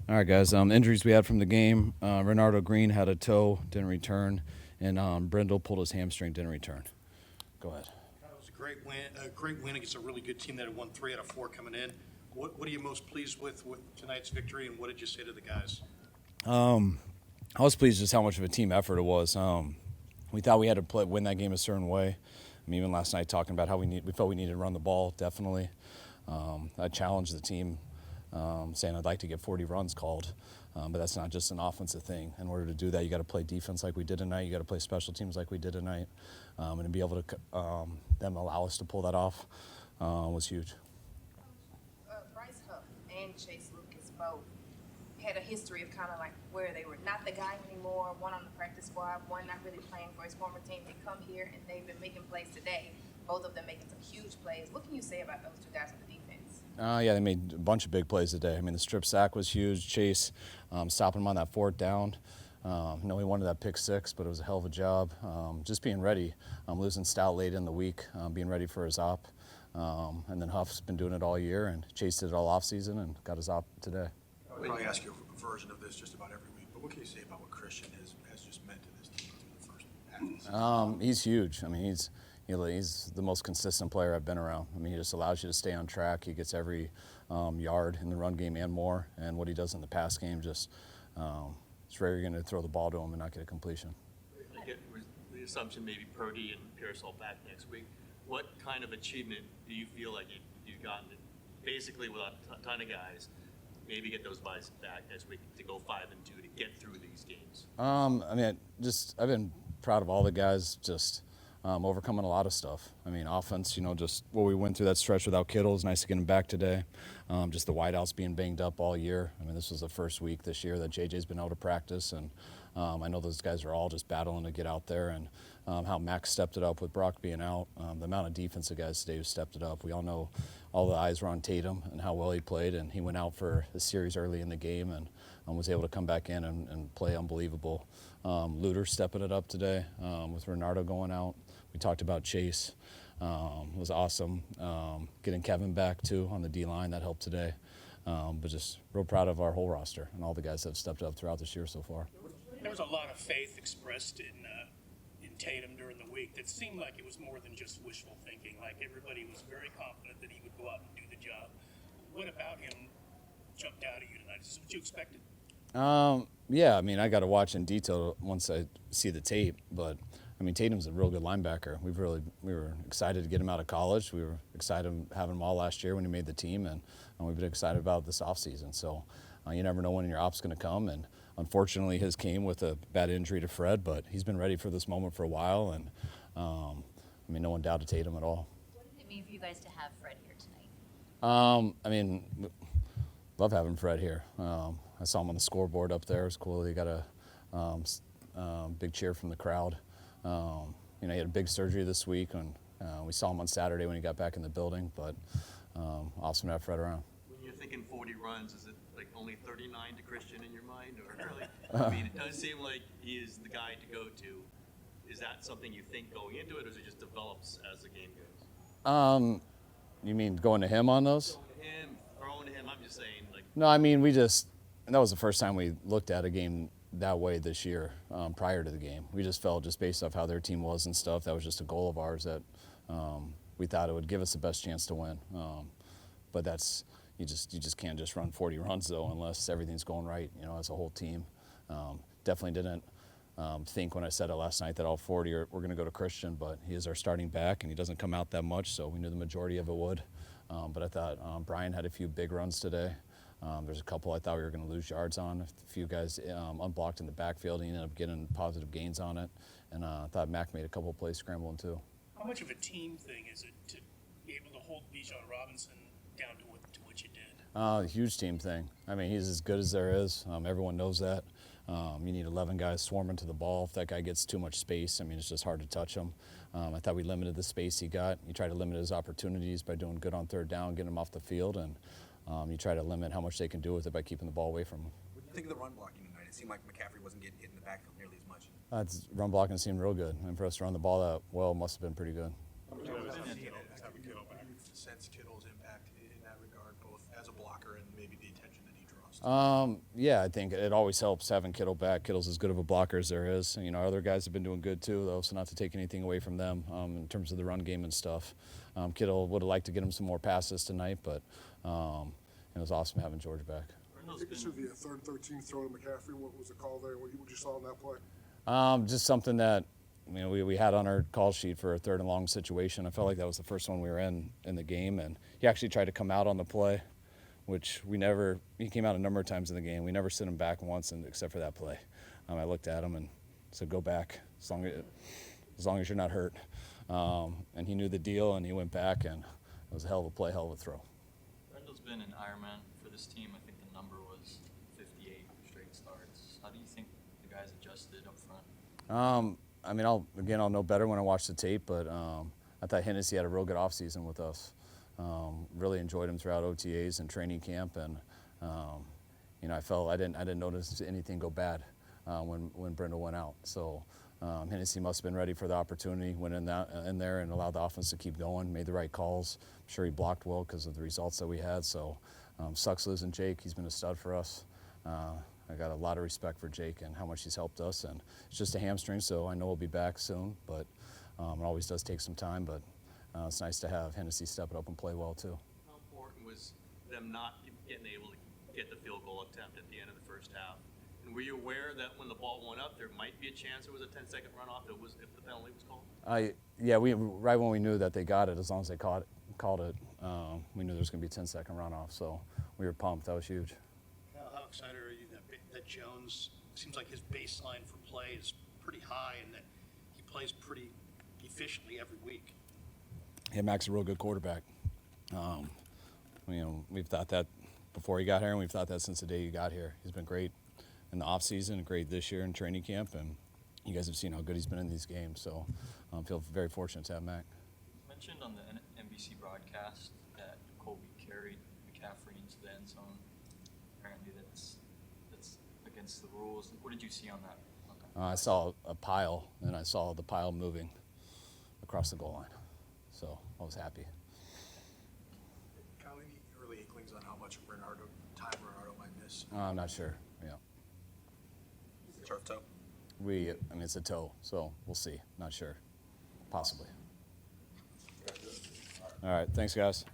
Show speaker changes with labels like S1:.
S1: All right, guys. Injuries we had from the game. Renardo Green had a toe, didn't return, and Brindle pulled his hamstring, didn't return. Go ahead.
S2: It was a great win against a really good team that had won 3 out of 4 coming in. What are you most pleased with tonight's victory, and what did you say to the guys?
S1: I was pleased just how much of a team effort it was. We thought we had to win that game a certain way. I mean, even last night talking about how we felt we needed to run the ball, definitely. I challenged the team, saying I'd like to get 40 runs called, but that's not just an offensive thing. In order to do that, you got to play defense like we did tonight. You got to play special teams like we did tonight, and to be able to them allow us to pull that off was huge.
S3: Bryce Huff and Chase Lucas both had a history of kind of like where they were not the guy anymore, one on the practice squad, one not really playing for his former team. They come here and they've been making plays today, both of them making some huge plays. What can you say about those two guys on the defense?
S1: Yeah, they made a bunch of big plays today. I mean, the strip sack was huge. Chase stopping him on that 4th down. He wanted that pick 6, but it was a hell of a job. Just being ready. Losing Stout late in the week, being ready for his op. And then Huff's been doing it all year, and Chase did it all offseason and got his op today.
S4: I would probably ask you a version of this just about every week, but what can you say about what Christian has just meant to this team through the first half of the season?
S1: He's huge. I mean, he's the most consistent player I've been around. I mean, he just allows you to stay on track. He gets every yard in the run game and more, and what he does in the pass game just it's rare you're going to throw the ball to him and not get a completion.
S5: I get the assumption maybe Purdy and Pearsall back next week. What kind of achievement do you feel like you've gotten basically without a ton of guys? Maybe get those guys back next week to go 5-2 to get through these games.
S1: I mean, I've been proud of all the guys, just overcoming a lot of stuff. I mean, offense, just what we went through that stretch without Kittle is nice to get him back today. Just the wideouts being banged up all year. I mean, this was the first week this year that JJ's been able to practice, and I know those guys are all just battling to get out there, and how Max stepped it up with Brock being out. The amount of defensive guys today who stepped it up. We all know all the eyes were on Tatum and how well he played, and he went out for the series early in the game and was able to come back in and play unbelievable. Luter stepping it up today with Renardo going out. We talked about Chase. It was awesome. Getting Kevin back, too, on the D-line, that helped today. But just real proud of our whole roster and all the guys that have stepped up throughout this year so far.
S2: There was a lot of faith expressed in Tatum during the week that seemed like it was more than just wishful thinking. Like everybody was very confident that he would go out and do the job. What about him jumped out at you tonight? Is this what you expected?
S1: Yeah, I mean, I got to watch in detail once I see the tape, but I mean, Tatum's a real good linebacker. We were excited to get him out of college. We were excited having him all last year when he made the team, and we've been excited about this offseason. So you never know when your op's going to come, and unfortunately his came with a bad injury to Fred, but he's been ready for this moment for a while, and I mean, no one doubted Tatum at all.
S6: What did it mean for you guys to have Fred here tonight?
S1: I mean, love having Fred here. I saw him on the scoreboard up there. It was cool. He got a big cheer from the crowd. He had a big surgery this week, and we saw him on Saturday when he got back in the building, but awesome to have Fred around.
S5: When you're thinking 40 runs, is it like only 39 to Christian in your mind? Or really, I mean, it does seem like he is the guy to go to. Is that something you think going into it, or is it just develops as the game goes?
S1: You mean going to him on those?
S5: Going to him, throwing to him, I'm just saying.
S1: No, I mean, that was the first time we looked at a game that way this year prior to the game. We just felt, just based off how their team was and stuff, that was just a goal of ours that we thought it would give us the best chance to win. But that's, you just can't just run 40 runs, though, unless everything's going right, as a whole team. Definitely didn't think when I said it last night that all 40 were going to go to Christian, but he is our starting back, and he doesn't come out that much, so we knew the majority of it would. But I thought Brian had a few big runs today. There's a couple I thought we were going to lose yards on. A few guys unblocked in the backfield. He ended up getting positive gains on it. And I thought Mac made a couple of plays scrambling, too.
S2: How much of a team thing is it to be able to hold Bijan Robinson down to what you did?
S1: A huge team thing. I mean, he's as good as there is. Everyone knows that. You need 11 guys swarming to the ball. If that guy gets too much space, I mean, it's just hard to touch him. I thought we limited the space he got. You try to limit his opportunities by doing good on third down, getting him off the field, and you try to limit how much they can do with it by keeping the ball away from him.
S4: What do you think of the run blocking tonight? It seemed like McCaffrey wasn't getting hit in the backfield nearly as much.
S1: Run blocking seemed real good, and for us to run the ball that well must have been pretty good.
S4: Sense Kittle's impact in that regard, both as a blocker and maybe the attention that he draws.
S1: Yeah, I think it always helps having Kittle back. Kittle's as good of a blocker as there is. You know, other guys have been doing good too, though, so not to take anything away from them in terms of the run game and stuff. Kittle would have liked to get him some more passes tonight, but it was awesome having George back.
S7: I think it should be a 3rd and 13 throw to McCaffrey. What was the call there? What you saw in that play?
S1: Just something that we had on our call sheet for a 3rd and long situation. I felt like that was the first one we were in the game, and he actually tried to come out on the play, which he came out a number of times in the game. We never sent him back once except for that play. I looked at him and said, go back as long as you're not hurt. And he knew the deal, and he went back, and it was a hell of a play, hell of a throw.
S8: Randall's been an Ironman for this team. I think the number was 58 straight starts. How do you think the guys adjusted up front?
S1: I'll know better when I watch the tape, but I thought Hennessy had a real good offseason with us. Really enjoyed him throughout OTAs and training camp, and I felt I didn't notice anything go bad when Brindle went out. So Hennessy must have been ready for the opportunity, went in there and allowed the offense to keep going, made the right calls. I'm sure he blocked well because of the results that we had. So sucks losing Jake. He's been a stud for us. I got a lot of respect for Jake and how much he's helped us. And it's just a hamstring, so I know he'll be back soon. But it always does take some time. But it's nice to have Hennessy step it up and play well too.
S5: How important was them not getting able to get the field goal attempt at the end of the first half? And were you aware that when the ball went up, there might be a chance there was a 10-second runoff if the penalty was called?
S1: Yeah, right when we knew that they got it, as long as they called it, we knew there was going to be a 10-second runoff. So we were pumped. That was huge.
S2: How excited are you that Jones seems like his baseline for play is pretty high and that he plays pretty efficiently every week?
S1: Yeah, Mac's a real good quarterback. We've thought that before he got here, and we've thought that since the day he got here. He's been great in the offseason, great this year in training camp, and you guys have seen how good he's been in these games. So I feel very fortunate to have Mac.
S8: You mentioned on the NBC broadcast that Kobe carried McCaffrey into the end zone. Apparently that's against the rules. What did you see on that?
S1: I saw a pile, and I saw the pile moving across the goal line. So I was happy.
S4: Kyle, any early inklings on how much time Renardo might miss?
S1: I'm not sure. Yeah.
S4: Turf toe?
S1: It's a toe, so we'll see. Not sure. Possibly. All right. Thanks, guys.